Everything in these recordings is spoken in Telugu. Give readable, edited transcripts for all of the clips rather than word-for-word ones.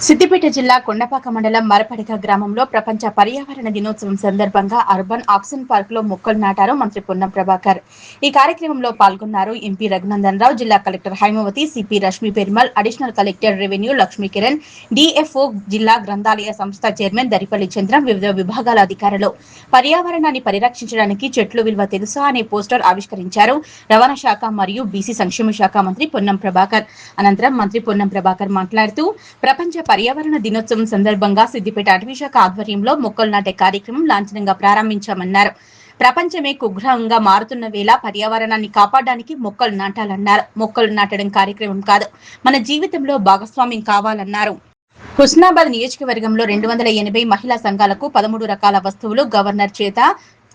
సిద్దిపేట జిల్లా కొండపాక మండలం మరపడిక గ్రామంలో ప్రపంచ పర్యావరణ దినోత్సవం సందర్భంగా అర్బన్ ఆక్సిజన్ పార్క్ లో మొక్కలు నాటారు మంత్రి పొన్నం ప్రభాకర్. ఈ కార్యక్రమంలో పాల్గొన్నారు ఎంపీ రఘునందన్ రావు, జిల్లా collector Haimavathi, CP Rashmi Perumal, additional collector revenue Lakshmi Kiran, DFO, జిల్లా గ్రంథాలయ సంస్థ చైర్మన్ దరిపల్లి చంద్రం, వివిధ విభాగాల అధికారులు. పర్యావరణాన్ని పరిరక్షించడానికి చెట్లు విలువ తెలుసా అనే పోస్టర్ ఆవిష్కరించారు రవాణా శాఖ మరియు బీసీ సంక్షేమ శాఖ మంత్రి పొన్నం ప్రభాకర్. అనంతరం మంత్రి పొన్నం ప్రభాకర్ మాట్లాడుతూ ప్రపంచ పర్యావరణ దినోత్సవం సందర్భంగా సిద్దిపేట అటవీ శాఖ ఆధ్వర్యంలో మొక్కలు నాటే కార్యక్రమం లాంఛనంగా ప్రారంభించామన్నారు. ప్రపంచమే కుగ్రహంగా మారుతున్న వేళ పర్యావరణాన్ని కాపాడడానికి మొక్కలు నాటాలన్నారు. మొక్కలు నాటడం కార్యక్రమం కాదు, మన జీవితంలో భాగస్వామ్యం కావాలన్నారు. హుస్నాబాద్ నియోజకవర్గంలో 280 మహిళా సంఘాలకు 13 రకాల వస్తువులు గవర్నర్ చేత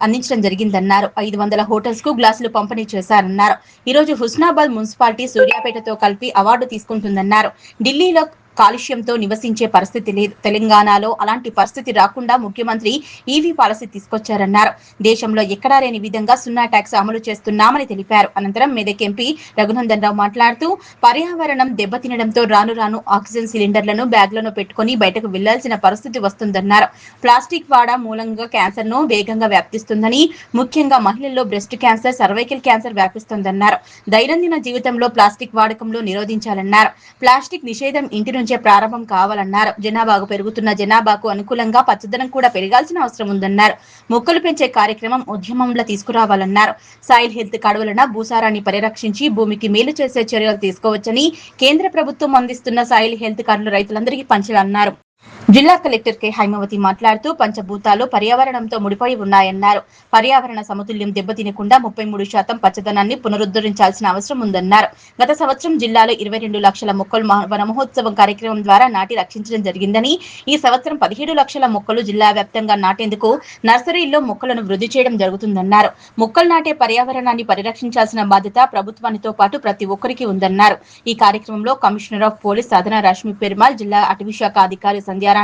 అందించడం జరిగిందన్నారు. 500 హోటల్స్ కు గ్లాసులు పంపిణీ చేశారన్నారు. ఈ రోజు హుస్నాబాద్ మున్సిపాలిటీ సూర్యాపేటతో కలిపి అవార్డు తీసుకుంటుందన్నారు. ఢిల్లీలో కాలుష్యంతో నివసించే పరిస్థితి లేదు, తెలంగాణలో అలాంటి పరిస్థితి రాకుండా ముఖ్యమంత్రి ఈవీ పాలసీ తీసుకొచ్చారన్నారు. దేశంలో ఎక్కడా లేని విధంగా సున్నా ట్యాక్స్ అమలు చేస్తున్నామని తెలిపారు. అనంతరం మెదక్ ఎంపీ రఘునందన్ రావు మాట్లాడుతూ పర్యావరణం దెబ్బతినడంతో రాను రాను ఆక్సిజన్ సిలిండర్లను బ్యాగ్లను పెట్టుకుని బయటకు వెళ్లాల్సిన పరిస్థితి వస్తుందన్నారు. ప్లాస్టిక్ వాడ మూలంగా క్యాన్సర్ ను వేగంగా వ్యాప్తిస్తుందని, ముఖ్యంగా మహిళల్లో బ్రెస్ట్ క్యాన్సర్, సర్వైకల్ క్యాన్సర్ వ్యాపిస్తుందన్నారు. దైనందిన జీవితంలో ప్లాస్టిక్ వాడకంలో నిరోధించాలన్నారు. ప్లాస్టిక్ నిషేధం ఇంటి నుంచే ప్రారంభం కావాలన్నారు. జనాభాకు పెరుగుతున్న జనాభాకు అనుకూలంగా పచ్చదనం కూడా పెరగాల్సిన అవసరం ఉందన్నారు. మొక్కలు పెంచే కార్యక్రమం ఉద్యమంలో తీసుకురావాలన్నారు. సాయిల్ హెల్త్ కార్డు వలన భూసారాన్ని పరిరక్షించి భూమికి మేలు చేసే చర్యలు తీసుకోవచ్చని, కేంద్ర ప్రభుత్వం అందిస్తున్న సాయిల్ హెల్త్ కార్డులు రైతులందరికీ పంచాలన్నారు. జిల్లా కలెక్టర్ కె హైమవతి మాట్లాడుతూ పంచభూతాలు పర్యావరణంతో ముడిపడి ఉన్నాయన్నారు. పర్యావరణ సమతుల్యం దెబ్బతినకుండా 33% పచ్చదనాన్ని పునరుద్ధరించాల్సిన అవసరం ఉందన్నారు. గత సంవత్సరం జిల్లాలో 22 లక్షల మొక్కలు వన మహోత్సవం కార్యక్రమం ద్వారా నాటి రక్షించడం జరిగిందని, ఈ సంవత్సరం 17 లక్షల మొక్కలు జిల్లా వ్యాప్తంగా నాటేందుకు నర్సరీల్లో మొక్కలను వృద్ధి చేయడం జరుగుతుందన్నారు. మొక్కలు నాటే పర్యావరణాన్ని పరిరక్షించాల్సిన బాధ్యత ప్రభుత్వానితో పాటు ప్రతి ఒక్కరికి ఉందన్నారు. ఈ కార్యక్రమంలో కమిషనర్ ఆఫ్ పోలీస్ సాధన రష్మి పెర్మల్, జిల్లా అటవీ శాఖ అధికారి సంధ్యారాణి,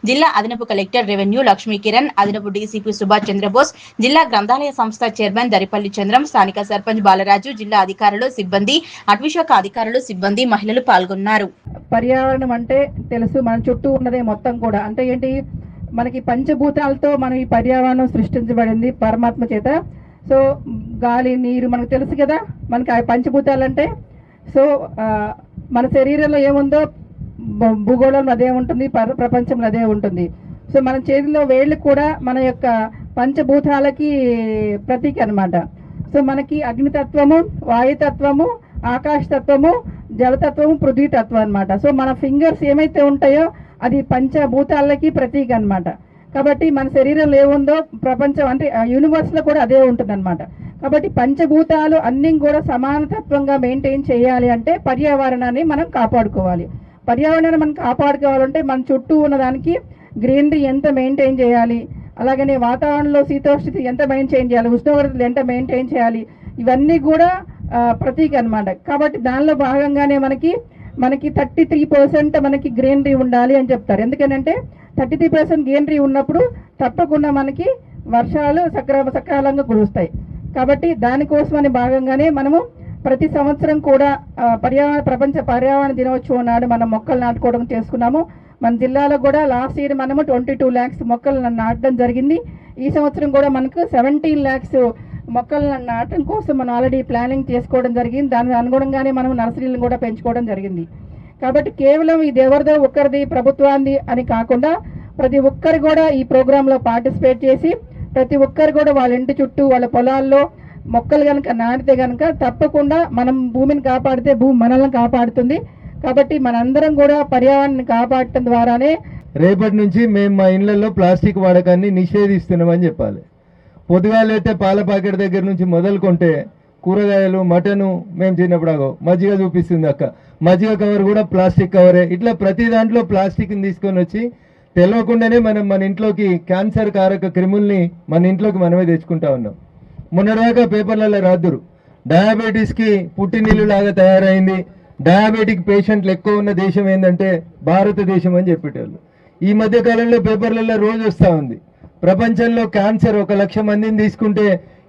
జిల్లా అదనపు కలెక్టర్ రెవెన్యూ లక్ష్మీ కిరణ్, అదనపు డీసీపీ సుభాష్ చంద్రబోస్, జిల్లా గ్రంథాలయ సంస్థ చైర్మన్ దరిపల్లి చంద్రం, స్థానిక సర్పంచ్ బాలరాజు, జిల్లా అధికారులు, సిబ్బంది, అటవీ శాఖ అధికారులు, సిబ్బంది, మహిళలు పాల్గొన్నారు. పర్యావరణం అంటే తెలుసు, మన చుట్టూ ఉన్నదే మొత్తం కూడా. అంటే ఏంటి, మనకి పంచభూతాలతో మనం ఈ పర్యావరణం సృష్టించబడింది పరమాత్మ చేత. సో గాలి, నీరు మనకు తెలుసు కదా. మనకి ఆ పంచభూతాలు అంటే సో మన శరీరంలో ఏముందో భూగోళంలో అదే ఉంటుంది, ప్రపంచంలో అదే ఉంటుంది. సో మన చేతిలో వేళ్ళు కూడా మన యొక్క పంచభూతాలకి ప్రతీక అనమాట. సో మనకి అగ్నితత్వము, వాయుతత్వము, ఆకాశతత్వము, జలతత్వము, పృథ్వీతత్వం అనమాట. సో మన ఫింగర్స్ ఏమైతే ఉంటాయో అది పంచభూతాలకి ప్రతీక అనమాట. కాబట్టి మన శరీరంలో ఏముందో ప్రపంచం అంటే యూనివర్స్లో కూడా అదే ఉంటుంది అనమాట. కాబట్టి పంచభూతాలు అన్నీ కూడా సమానతత్వంగా మెయింటైన్ చేయాలి అంటే పర్యావరణాన్ని మనం కాపాడుకోవాలి. పర్యావరణాన్ని మనం కాపాడుకోవాలంటే మన చుట్టూ ఉన్నదానికి గ్రీనరీ ఎంత మెయింటైన్ చేయాలి, అలాగనే వాతావరణంలో శీతోష్ణత ఎంత మెయింటైన్ చేయాలి, ఉష్ణోగ్రతలు ఎంత మెయింటైన్ చేయాలి, ఇవన్నీ కూడా ప్రతీక అనమాట. కాబట్టి దానిలో భాగంగానే మనకి 33% మనకి గ్రీనరీ ఉండాలి అని చెప్తారు. ఎందుకంటే 33% గ్రీనరీ ఉన్నప్పుడు తప్పకుండా మనకి వర్షాలు సకాలంగా కురుస్తాయి. కాబట్టి దానికోసమని భాగంగానే మనము ప్రతి సంవత్సరం కూడా ప్రపంచ పర్యావరణ దినోత్సవం నాడు మనం మొక్కలు నాటుకోవడం చేసుకున్నాము. మన జిల్లాలో కూడా లాస్ట్ ఇయర్ మనము 22 lakhs మొక్కలు నాటడం జరిగింది. ఈ సంవత్సరం కూడా మనకు 17 lakhs మొక్కలను నాటడం కోసం మనం ఆల్రెడీ ప్లానింగ్ చేసుకోవడం జరిగింది. దానికి అనుగుణంగానే మనం నర్సరీలను కూడా పెంచుకోవడం జరిగింది. కాబట్టి కేవలం ఇది ఎవరిదో ఒక్కరిది ప్రభుత్వాన్ని అని కాకుండా ప్రతి ఒక్కరు కూడా ఈ ప్రోగ్రాంలో పార్టిసిపేట్ చేసి ప్రతి ఒక్కరు కూడా వాళ్ళ ఇంటి చుట్టూ వాళ్ళ పొలాల్లో మొక్కలు కనుక నాటితే కనుక తప్పకుండా మనం భూమిని కాపాడితే భూమి మనల్ని కాపాడుతుంది. కాబట్టి మనందరం కూడా పర్యావరణాన్ని కాపాడటం ద్వారానే రేపటి నుంచి మేము మా ఇళ్లలో ప్లాస్టిక్ వాడకాన్ని నిషేధిస్తున్నామని చెప్పాలి. పొద్దుగాలైతే పాల ప్యాకెట్ దగ్గర నుంచి మొదలుకుంటే కూరగాయలు, మటను మేము చిన్నప్పుడు మజ్జిగ చూపిస్తుంది అక్క, మజ్జిగ కవర్ కూడా ప్లాస్టిక్ కవరే. ఇట్లా ప్రతి దాంట్లో ప్లాస్టిక్ని తీసుకొని వచ్చి తెలియకుండానే మనం మన ఇంట్లోకి క్యాన్సర్ కారక క్రిముల్ని మన ఇంట్లోకి మనమే తెచ్చుకుంటా ఉన్నాం. మొన్నటిదాకా పేపర్లలో రాదురు డయాబెటీస్కి పుట్టినీళ్ళు లాగా తయారైంది, డయాబెటిక్ పేషెంట్లు ఎక్కువ ఉన్న దేశం ఏంటంటే భారతదేశం అని చెప్పేటోళ్ళు. ఈ మధ్య కాలంలో పేపర్లలో రోజు వస్తూ ఉంది, ప్రపంచంలో క్యాన్సర్ 1 లక్ష మందిని తీసుకుంటే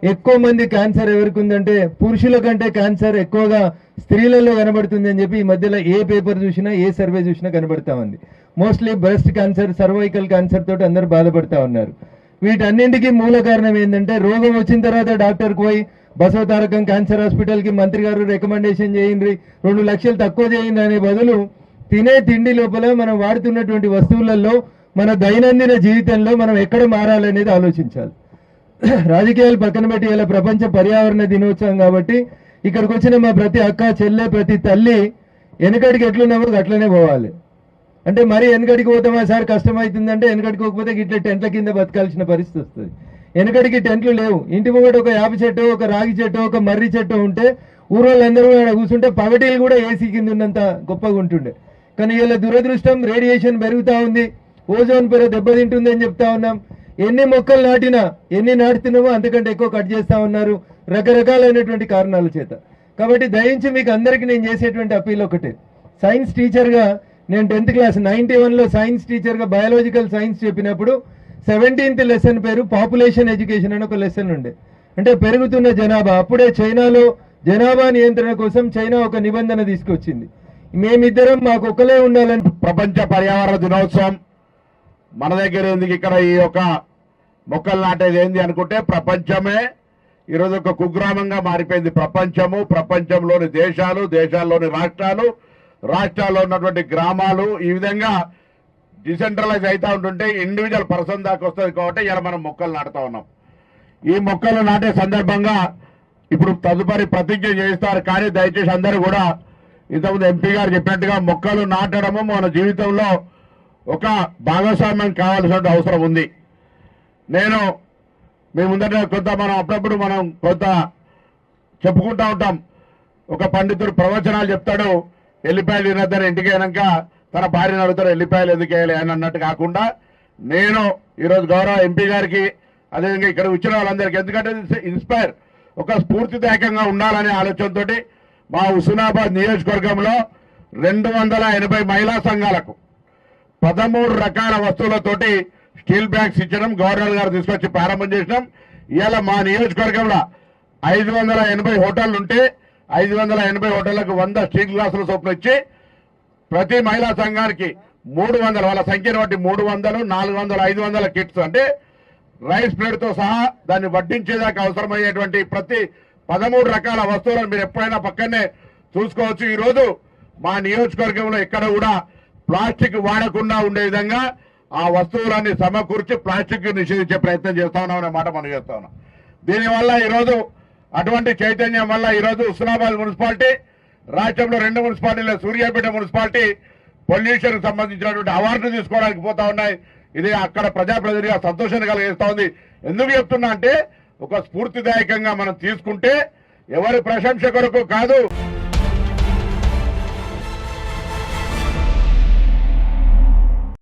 ఎక్కువ మంది క్యాన్సర్ ఎవరికి ఉందంటే పురుషుల కంటే క్యాన్సర్ ఎక్కువగా స్త్రీలలో కనబడుతుంది అని చెప్పి ఈ మధ్యలో ఏ పేపర్ చూసినా ఏ సర్వే చూసినా కనబడతా ఉంది. Mostly breast cancer, cervical cancer తోటి అందరూ బాధపడతా ఉన్నారు. వీటన్నింటికీ మూల కారణం ఏంటంటే రోగం వచ్చిన తర్వాత డాక్టర్కి పోయి బసవతారకం క్యాన్సర్ హాస్పిటల్కి మంత్రి గారు రికమెండేషన్ చేయండి, 2 లక్షలు తక్కువ చేయండి అనే బదులు తినే తిండి లోపల మనం వాడుతున్నటువంటి వస్తువులలో మన దైనందిన జీవితంలో మనం ఎక్కడ మారాలనేది ఆలోచించాలి. రాజకీయాలు పక్కన పెట్టి ఇలా ప్రపంచ పర్యావరణ దినోత్సవం కాబట్టి ఇక్కడికి వచ్చిన మా ప్రతి అక్క చెల్లె ప్రతి తల్లి వెనకడికి ఎట్లున్నామో అట్లనే పోవాలి. అంటే మరి వెనకడికి పోతామా సార్ కష్టమవుతుందంటే వెనకడికి పోకపోతే ఇట్లా టెంట్ల కింద బతకాల్సిన పరిస్థితి వస్తుంది. వెనకడికి టెంట్లు లేవు. ఇంటి ముంగట ఒక యాప చెట్టు, ఒక రాగి చెట్టు, ఒక మర్రి చెట్టు ఉంటే ఊరోళ్ళందరూ కూర్చుంటే పగటీలు కూడా ఏసీ కింద ఉన్నంత గొప్పగా ఉంటుండే. కానీ ఇలా దురదృష్టం రేడియేషన్ పెరుగుతూ ఉంది, ఓజోన్ పొర దెబ్బతింటుంది అని చెప్తా ఉన్నాం. ఎన్ని మొక్కలు నాటినా ఎన్ని నాటుతున్నామో అంతకంటే ఎక్కువ కట్ చేస్తూ ఉన్నారు రకరకాలైనటువంటి కారణాల చేత. కాబట్టి దయించి మీకు అందరికీ నేను చేసేటువంటి అప్పీల్ ఒకటే, సైన్స్ టీచర్గా నేను 10th క్లాస్ 91లో సైన్స్ టీచర్గా బయాలజికల్ సైన్స్ చెప్పినప్పుడు 17th లెసన్ పేరు పాపులేషన్ ఎడ్యుకేషన్ అని ఒక లెసన్ ఉండే. అంటే పెరుగుతున్న జనాభా. అప్పుడే చైనాలో జనాభా నియంత్రణ కోసం చైనా ఒక నిబంధన తీసుకొచ్చింది, మేమిద్దరం మాకు ఒకలే ఉండాలని. ప్రపంచ పర్యావరణ దినోత్సవం మన దగ్గర ఎందుకు, ఇక్కడ ఈ యొక్క మొక్కలు నాటేది ఏంది అనుకుంటే ప్రపంచమే ఈరోజు ఒక కుగ్రామంగా మారిపోయింది. ప్రపంచంలోని దేశాలు, దేశాల్లోని రాష్ట్రాలు, రాష్ట్రాల్లో ఉన్నటువంటి గ్రామాలు ఈ విధంగా డిసెంట్రలైజ్ అవుతూ ఉంటుంటే ఇండివిజువల్ పర్సన్ దాకా వస్తుంది. కాబట్టి ఇలా మనం మొక్కలు నాటుతా ఉన్నాం. ఈ మొక్కలు నాటే సందర్భంగా ఇప్పుడు తదుపరి ప్రతిజ్ఞ చేస్తారు. కానీ దయచేసి అందరూ కూడా ఇంతకుముందు ఎంపీ గారు చెప్పినట్టుగా మొక్కలు నాటడము మన జీవితంలో ఒక భాగస్వామ్యం కావాల్సిన అవసరం ఉంది. నేను మీ ముందర మనం అప్పుడప్పుడు మనం కొంత చెప్పుకుంటూ ఉంటాం. ఒక పండితుడు ప్రవచనాలు చెప్తాడు, ఎల్లిపాయలు తినద్దని, ఇంటికి అయినాక తన భార్యను అడుగుతాడు ఎల్లిపాయలు ఎందుకు వేయాలి అని అన్నట్టు కాకుండా, నేను ఈరోజు గౌరవ ఎంపీ గారికి అదేవిధంగా ఇక్కడ వచ్చిన వాళ్ళందరికీ, ఎందుకంటే ఇన్స్పైర్ ఒక స్ఫూర్తిదాయకంగా ఉండాలనే ఆలోచనతో మా హుస్నాబాద్ నియోజకవర్గంలో 280 మహిళా సంఘాలకు 13 రకాల వస్తువులతోటి స్టీల్ బ్యాగ్స్ ఇచ్చడం గవర్నర్ గారు తీసుకొచ్చి ప్రారంభం చేసినాం. ఇవాళ మా నియోజకవర్గంలో 580 హోటళ్లు ఉంటే 580 హోటళ్లకు 100 స్టీల్ గ్లాసుల చొప్పున ఇచ్చి ప్రతి మహిళా సంఘానికి 300, వాళ్ళ సంఖ్యను బట్టి 300, 400, 500 కిట్స్, అంటే రైస్ ప్లేట్తో సహా దాన్ని వడ్డించేదాకా అవసరమయ్యేటువంటి ప్రతి 13 రకాల వస్తువులను మీరు ఎప్పుడైనా పక్కనే చూసుకోవచ్చు. ఈరోజు మా నియోజకవర్గంలో ఎక్కడ కూడా ప్లాస్టిక్ వాడకుండా ఉండే విధంగా ఆ వస్తువులన్నీ సమకూర్చి ప్లాస్టిక్ నిషేధించే ప్రయత్నం చేస్తా ఉన్నాం అనే మాట మనం చేస్తా ఉన్నాం. దీనివల్ల ఈరోజు అటువంటి చైతన్యం వల్ల ఈరోజు హుస్నాబాద్ మున్సిపాలిటీ రాష్ట్రంలో 2 మున్సిపాలిటీలో సూర్యాపేట మున్సిపాలిటీ పొల్యూషన్ సంబంధించినటువంటి అవార్డు తీసుకోవడానికి పోతా ఉన్నాయి. ఇది అక్కడ ప్రజాప్రతినిధిగా సంతోషాన్ని కలిగిస్తా ఉంది. ఎందుకు చెప్తున్నా అంటే ఒక స్ఫూర్తిదాయకంగా మనం తీసుకుంటే ఎవరి ప్రశంస కొరకు కాదు.